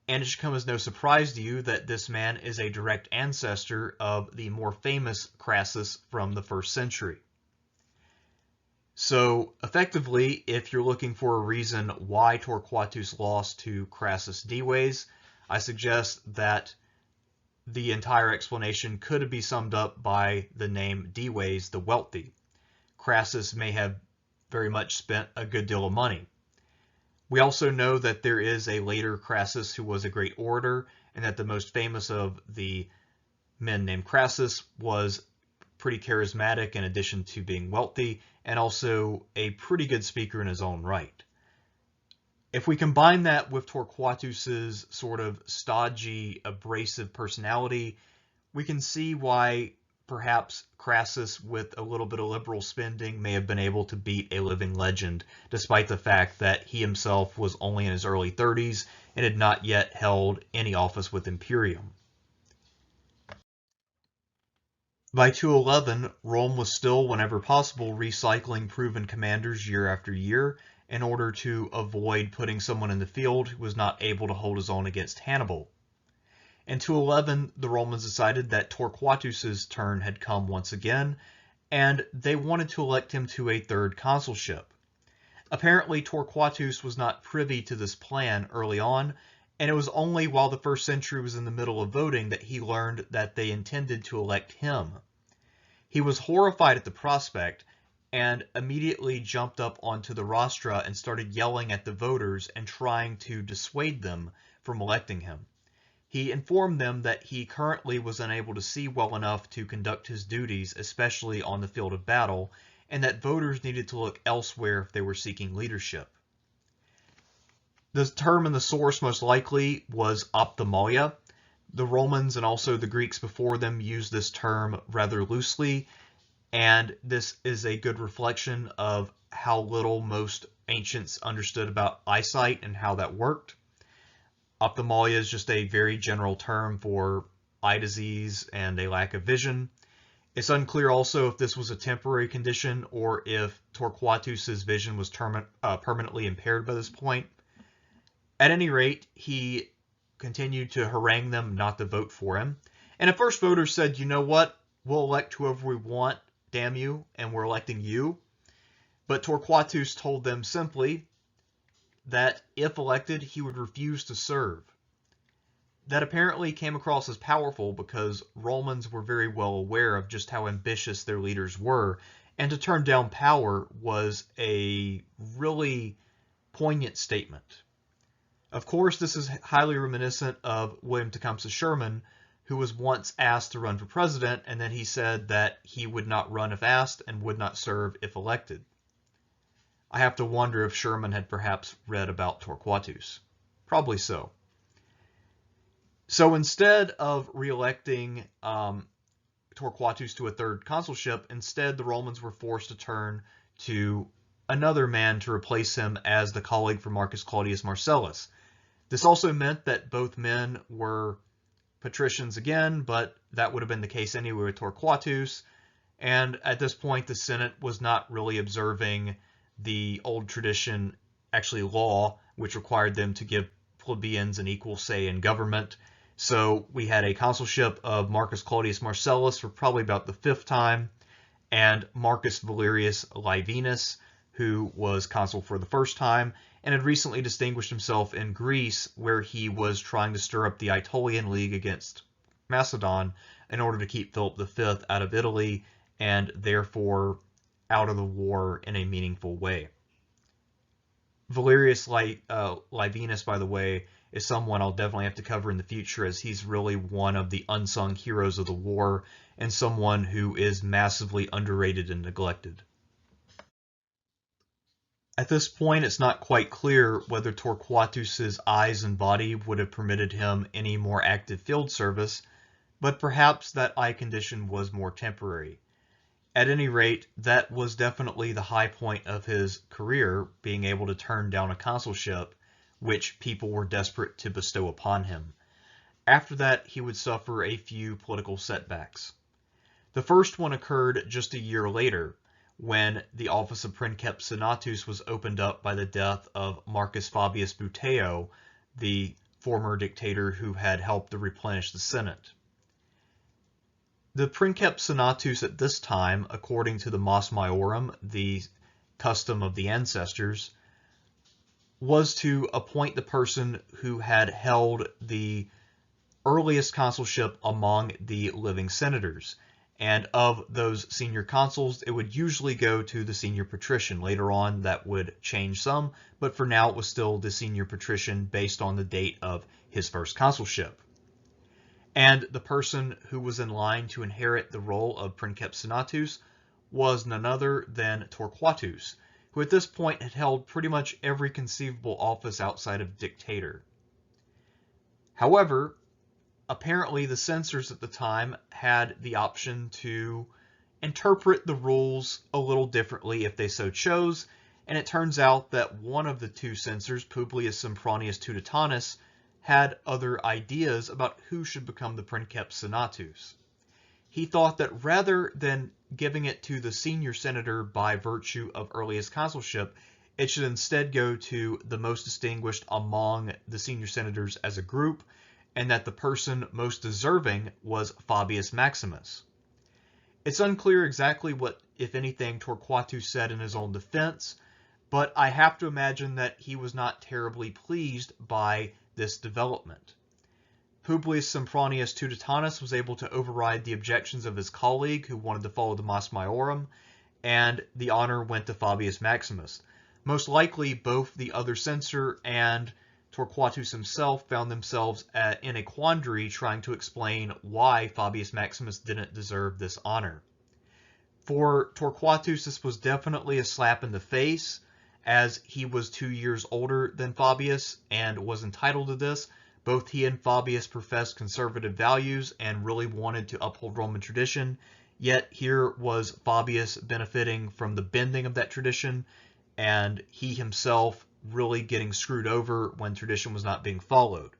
and it should come as no surprise to you that this man is a direct ancestor of the more famous Crassus from the 1st century. So, effectively, if you're looking for a reason why Torquatus lost to Crassus Dives, I suggest that the entire explanation could be summed up by the name Dives, the wealthy. Crassus may have very much spent a good deal of money. We also know that there is a later Crassus who was a great orator, and that the most famous of the men named Crassus was pretty charismatic in addition to being wealthy, and also a pretty good speaker in his own right. If we combine that with Torquatus's sort of stodgy, abrasive personality, we can see why perhaps Crassus, with a little bit of liberal spending, may have been able to beat a living legend, despite the fact that he himself was only in his early 30s and had not yet held any office with Imperium. By 211, Rome was still, whenever possible, recycling proven commanders year after year in order to avoid putting someone in the field who was not able to hold his own against Hannibal. In 211, the Romans decided that Torquatus's turn had come once again, and they wanted to elect him to a third consulship. Apparently, Torquatus was not privy to this plan early on, and it was only while the 1st century was in the middle of voting that he learned that they intended to elect him. He was horrified at the prospect and immediately jumped up onto the rostra and started yelling at the voters and trying to dissuade them from electing him. He informed them that he currently was unable to see well enough to conduct his duties, especially on the field of battle, and that voters needed to look elsewhere if they were seeking leadership. The term in the source most likely was ophthalmia. The Romans and also the Greeks before them used this term rather loosely, and this is a good reflection of how little most ancients understood about eyesight and how that worked. Ophthalmia is just a very general term for eye disease and a lack of vision. It's unclear also if this was a temporary condition or if Torquatus's vision was permanently impaired by this point. At any rate, he continued to harangue them not to vote for him. And at first voters said, you know what, we'll elect whoever we want, damn you, and we're electing you. But Torquatus told them simply that if elected, he would refuse to serve. That apparently came across as powerful because Romans were very well aware of just how ambitious their leaders were, and to turn down power was a really poignant statement. Of course, this is highly reminiscent of William Tecumseh Sherman, who was once asked to run for president, and then he said that he would not run if asked and would not serve if elected. I have to wonder if Sherman had perhaps read about Torquatus. Probably so. So instead of re-electing Torquatus to a third consulship, instead the Romans were forced to turn to another man to replace him as the colleague for Marcus Claudius Marcellus. This also meant that both men were patricians again, but that would have been the case anyway with Torquatus. And at this point, the Senate was not really observing the old tradition, actually law, which required them to give plebeians an equal say in government. So we had a consulship of Marcus Claudius Marcellus for probably about the 5th time, and Marcus Valerius Livinus, who was consul for the first time and had recently distinguished himself in Greece, where he was trying to stir up the Aetolian League against Macedon in order to keep Philip V out of Italy and therefore out of the war in a meaningful way. Valerius Livinus, by the way, is someone I'll definitely have to cover in the future, as he's really one of the unsung heroes of the war and someone who is massively underrated and neglected. At this point, it's not quite clear whether Torquatus's eyes and body would have permitted him any more active field service, but perhaps that eye condition was more temporary. At any rate, that was definitely the high point of his career, being able to turn down a consulship, which people were desperate to bestow upon him. After that, he would suffer a few political setbacks. The first one occurred just a year later, when the office of Princeps Senatus was opened up by the death of Marcus Fabius Buteo, the former dictator who had helped to replenish the Senate. The Princeps Senatus at this time, according to the Mos Maiorum, the custom of the ancestors, was to appoint the person who had held the earliest consulship among the living senators. And of those senior consuls, it would usually go to the senior patrician. Later on, that would change some, but for now, it was still the senior patrician based on the date of his first consulship. And the person who was in line to inherit the role of Princeps Senatus was none other than Torquatus, who at this point had held pretty much every conceivable office outside of dictator. However, apparently the censors at the time had the option to interpret the rules a little differently if they so chose, and it turns out that one of the two censors, Publius Sempronius Tuditanus, had other ideas about who should become the Princeps Senatus. He thought that rather than giving it to the senior senator by virtue of earliest consulship, it should instead go to the most distinguished among the senior senators as a group, and that the person most deserving was Fabius Maximus. It's unclear exactly what, if anything, Torquatus said in his own defense, but I have to imagine that he was not terribly pleased by this development. Publius Sempronius Tuditanus was able to override the objections of his colleague who wanted to follow the Mos Maiorum, and the honor went to Fabius Maximus. Most likely, both the other censor and Torquatus himself found themselves in a quandary trying to explain why Fabius Maximus didn't deserve this honor. For Torquatus, this was definitely a slap in the face, as he was 2 years older than Fabius and was entitled to this. Both he and Fabius professed conservative values and really wanted to uphold Roman tradition, yet here was Fabius benefiting from the bending of that tradition, and he himself really getting screwed over when tradition was not being followed.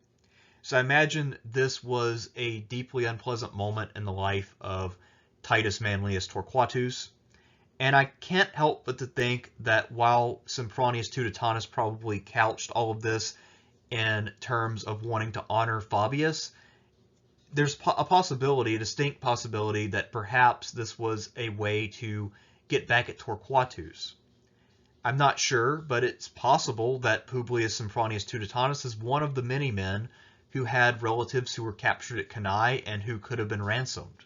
So I imagine this was a deeply unpleasant moment in the life of Titus Manlius Torquatus. And I can't help but to think that while Sempronius Tuditanus probably couched all of this in terms of wanting to honor Fabius, there's a possibility, a distinct possibility, that perhaps this was a way to get back at Torquatus. I'm not sure, but it's possible that Publius Sempronius Tuditanus is one of the many men who had relatives who were captured at Cannae and who could have been ransomed.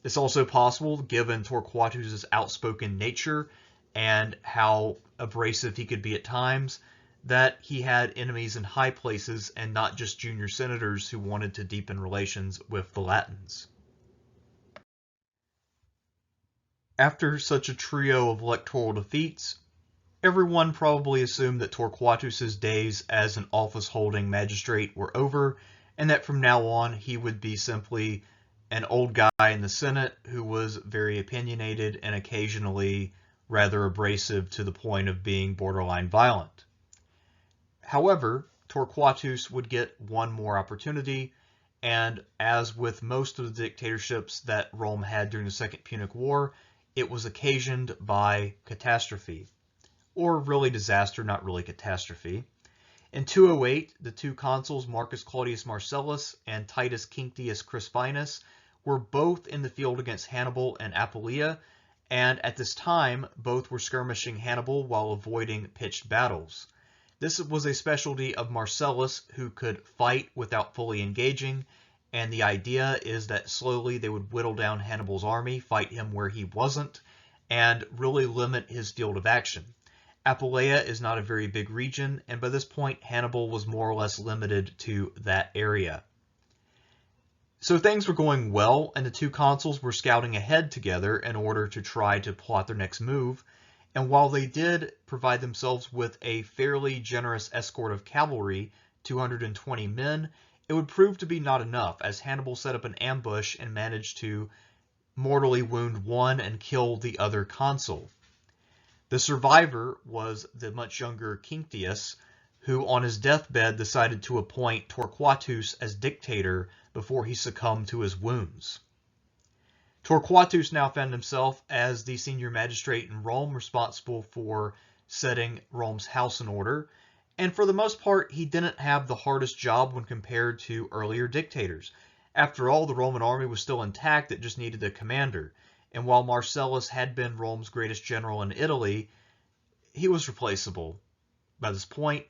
It's also possible, given Torquatus's outspoken nature and how abrasive he could be at times, that he had enemies in high places and not just junior senators who wanted to deepen relations with the Latins. After such a trio of electoral defeats, everyone probably assumed that Torquatus's days as an office-holding magistrate were over, and that from now on he would be simply an old guy in the Senate who was very opinionated and occasionally rather abrasive to the point of being borderline violent. However, Torquatus would get one more opportunity, and as with most of the dictatorships that Rome had during the Second Punic War, it was occasioned by catastrophe. Or really disaster, not really catastrophe. In 208, the two consuls, Marcus Claudius Marcellus and Titus Quinctius Crispinus, were both in the field against Hannibal and Apulia, and at this time both were skirmishing Hannibal while avoiding pitched battles. This was a specialty of Marcellus, who could fight without fully engaging, and the idea is that slowly they would whittle down Hannibal's army, fight him where he wasn't, and really limit his field of action. Apulia is not a very big region, and by this point Hannibal was more or less limited to that area. So things were going well, and the two consuls were scouting ahead together in order to try to plot their next move, and while they did provide themselves with a fairly generous escort of cavalry, 220 men, it would prove to be not enough, as Hannibal set up an ambush and managed to mortally wound one and kill the other consul. The survivor was the much younger Quinctius, who on his deathbed decided to appoint Torquatus as dictator before he succumbed to his wounds. Torquatus now found himself as the senior magistrate in Rome, responsible for setting Rome's house in order, and for the most part he didn't have the hardest job when compared to earlier dictators. After all, the Roman army was still intact, it just needed a commander, and while Marcellus had been Rome's greatest general in Italy, he was replaceable. By this point,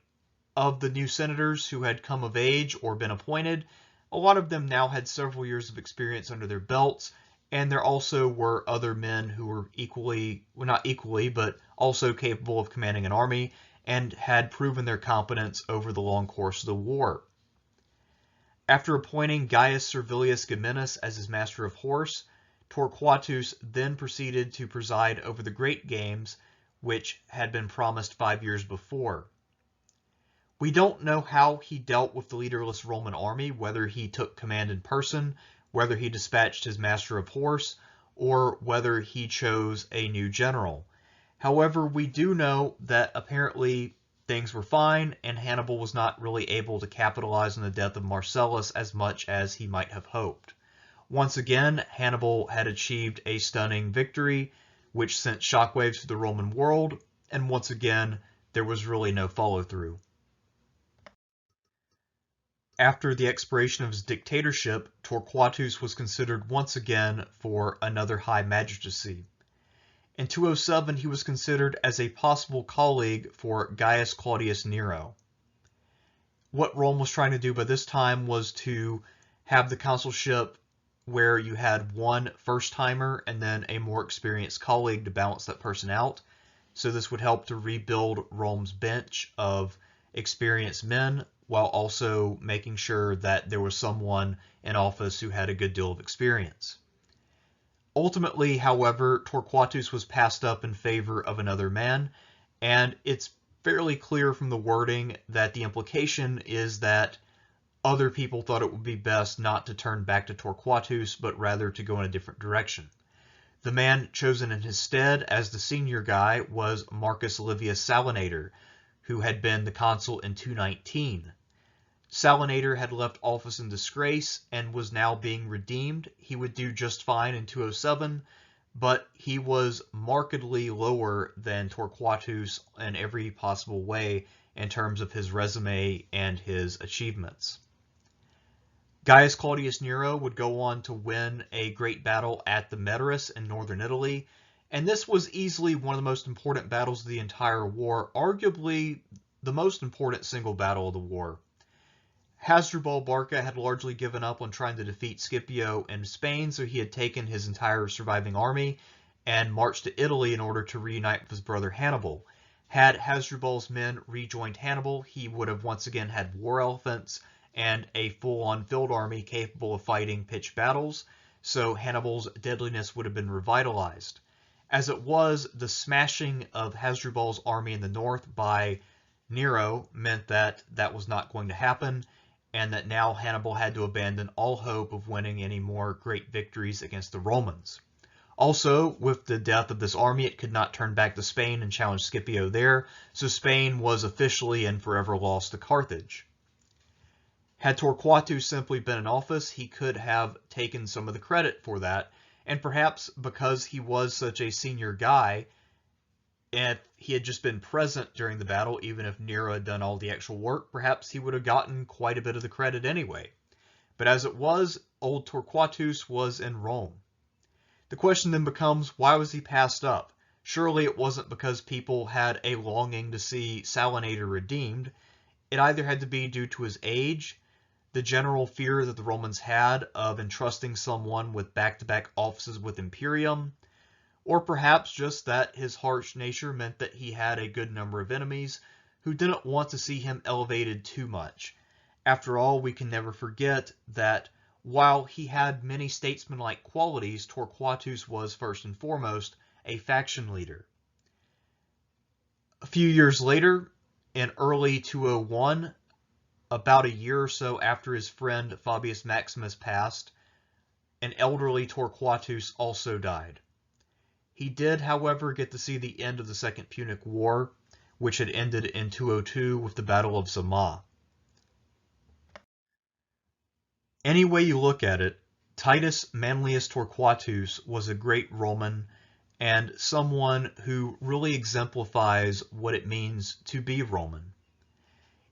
of the new senators who had come of age or been appointed, a lot of them now had several years of experience under their belts, and there also were other men who were equally, well, not equally, but also capable of commanding an army and had proven their competence over the long course of the war. After appointing Gaius Servilius Geminus as his master of horse, Torquatus then proceeded to preside over the great games which had been promised 5 years before. We don't know how he dealt with the leaderless Roman army, whether he took command in person, whether he dispatched his master of horse, or whether he chose a new general. However, we do know that apparently things were fine, and Hannibal was not really able to capitalize on the death of Marcellus as much as he might have hoped. Once again, Hannibal had achieved a stunning victory, which sent shockwaves through the Roman world, and once again, there was really no follow-through. After the expiration of his dictatorship, Torquatus was considered once again for another high magistracy. In 207, he was considered as a possible colleague for Gaius Claudius Nero. What Rome was trying to do by this time was to have the consulship where you had one first-timer and then a more experienced colleague to balance that person out. So this would help to rebuild Rome's bench of experienced men, while also making sure that there was someone in office who had a good deal of experience. Ultimately, however, Torquatus was passed up in favor of another man, and it's fairly clear from the wording that the implication is that other people thought it would be best not to turn back to Torquatus, but rather to go in a different direction. The man chosen in his stead as the senior guy was Marcus Livius Salinator, who had been the consul in 219. Salinator had left office in disgrace and was now being redeemed. He would do just fine in 207, but he was markedly lower than Torquatus in every possible way in terms of his resume and his achievements. Gaius Claudius Nero would go on to win a great battle at the Meteris in northern Italy, and this was easily one of the most important battles of the entire war, arguably the most important single battle of the war. Hasdrubal Barca had largely given up on trying to defeat Scipio in Spain, so he had taken his entire surviving army and marched to Italy in order to reunite with his brother Hannibal. Had Hasdrubal's men rejoined Hannibal, he would have once again had war elephants and a full-on field army capable of fighting pitched battles, so Hannibal's deadliness would have been revitalized. As it was, the smashing of Hasdrubal's army in the north by Nero meant that that was not going to happen, and that now Hannibal had to abandon all hope of winning any more great victories against the Romans. Also, with the death of this army, it could not turn back to Spain and challenge Scipio there, so Spain was officially and forever lost to Carthage. Had Torquatus simply been in office, he could have taken some of the credit for that, and perhaps because he was such a senior guy, if he had just been present during the battle, even if Nero had done all the actual work, perhaps he would have gotten quite a bit of the credit anyway. But as it was, old Torquatus was in Rome. The question then becomes, why was he passed up? Surely it wasn't because people had a longing to see Salinator redeemed. It either had to be due to his age, the general fear that the Romans had of entrusting someone with back-to-back offices with Imperium, or perhaps just that his harsh nature meant that he had a good number of enemies who didn't want to see him elevated too much. After all, we can never forget that while he had many statesmanlike qualities, Torquatus was first and foremost a faction leader. A few years later, in early 201, about a year or so after his friend Fabius Maximus passed, an elderly Torquatus also died. He did, however, get to see the end of the Second Punic War, which had ended in 202 with the Battle of Zama. Any way you look at it, Titus Manlius Torquatus was a great Roman and someone who really exemplifies what it means to be Roman.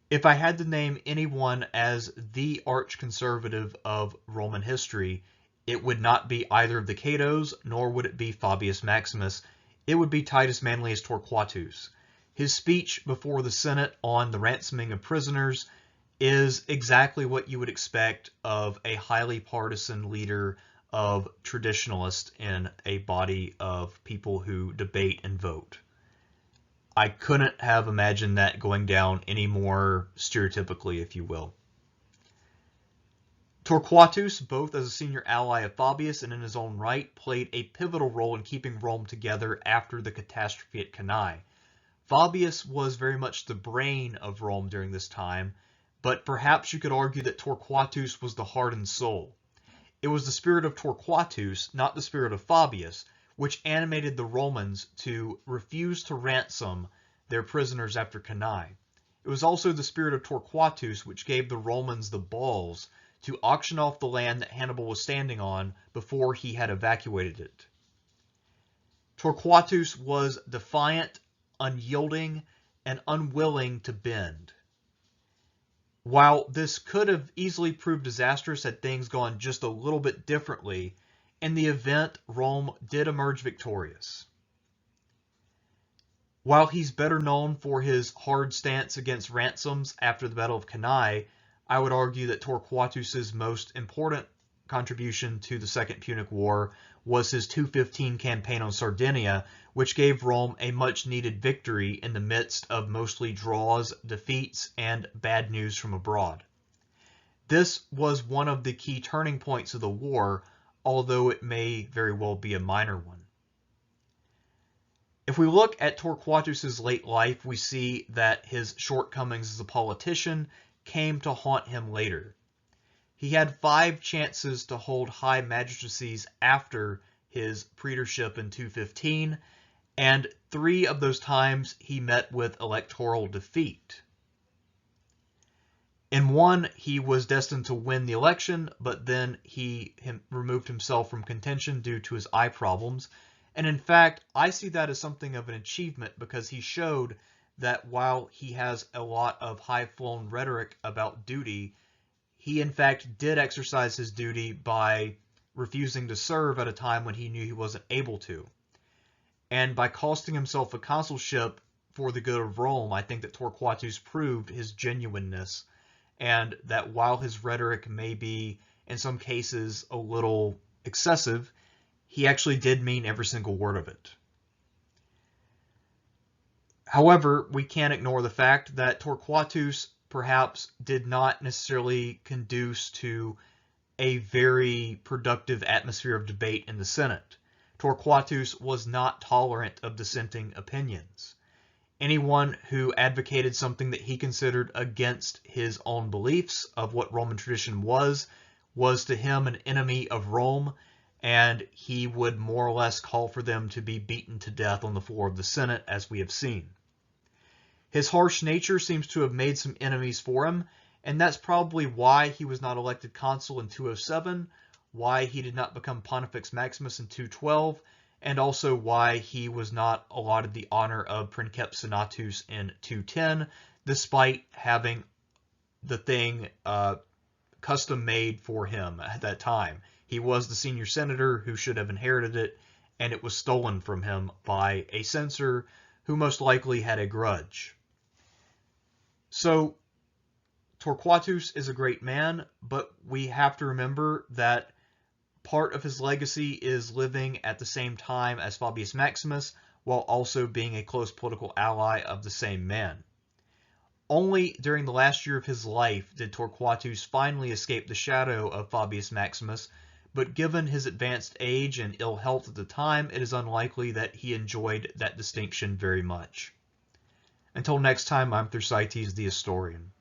If I had to name anyone as the arch-conservative of Roman history, it would not be either of the Catos, nor would it be Fabius Maximus. It would be Titus Manlius Torquatus. His speech before the Senate on the ransoming of prisoners is exactly what you would expect of a highly partisan leader of traditionalists in a body of people who debate and vote. I couldn't have imagined that going down any more stereotypically, if you will. Torquatus, both as a senior ally of Fabius and in his own right, played a pivotal role in keeping Rome together after the catastrophe at Cannae. Fabius was very much the brain of Rome during this time, but perhaps you could argue that Torquatus was the heart and soul. It was the spirit of Torquatus, not the spirit of Fabius, which animated the Romans to refuse to ransom their prisoners after Cannae. It was also the spirit of Torquatus which gave the Romans the balls to auction off the land that Hannibal was standing on before he had evacuated it. Torquatus was defiant, unyielding, and unwilling to bend. While this could have easily proved disastrous had things gone just a little bit differently, in the event, Rome did emerge victorious. While he's better known for his hard stance against ransoms after the Battle of Cannae, I would argue that Torquatus's most important contribution to the Second Punic War was his 215 campaign on Sardinia, which gave Rome a much-needed victory in the midst of mostly draws, defeats, and bad news from abroad. This was one of the key turning points of the war, although it may very well be a minor one. If we look at Torquatus's late life, we see that his shortcomings as a politician came to haunt him later. He had 5 chances to hold high magistracies after his praetorship in 215, and 3 of those times he met with electoral defeat. In one, he was destined to win the election, but then he removed himself from contention due to his eye problems. And in fact, I see that as something of an achievement because he showed that while he has a lot of high-flown rhetoric about duty, he in fact did exercise his duty by refusing to serve at a time when he knew he wasn't able to. And by costing himself a consulship for the good of Rome, I think that Torquatus proved his genuineness, and that while his rhetoric may be in some cases a little excessive, he actually did mean every single word of it. However, we can't ignore the fact that Torquatus perhaps did not necessarily conduce to a very productive atmosphere of debate in the Senate. Torquatus was not tolerant of dissenting opinions. Anyone who advocated something that he considered against his own beliefs of what Roman tradition was to him an enemy of Rome, and he would more or less call for them to be beaten to death on the floor of the Senate, as we have seen. His harsh nature seems to have made some enemies for him, and that's probably why he was not elected consul in 207, why he did not become Pontifex Maximus in 212, and also why he was not allotted the honor of Princeps Senatus in 210, despite having the thing custom made for him at that time. He was the senior senator who should have inherited it, and it was stolen from him by a censor who most likely had a grudge. So Torquatus is a great man, but we have to remember that part of his legacy is living at the same time as Fabius Maximus, while also being a close political ally of the same man. Only during the last year of his life did Torquatus finally escape the shadow of Fabius Maximus, but given his advanced age and ill health at the time, it is unlikely that he enjoyed that distinction very much. Until next time, I'm Thersites the Historian.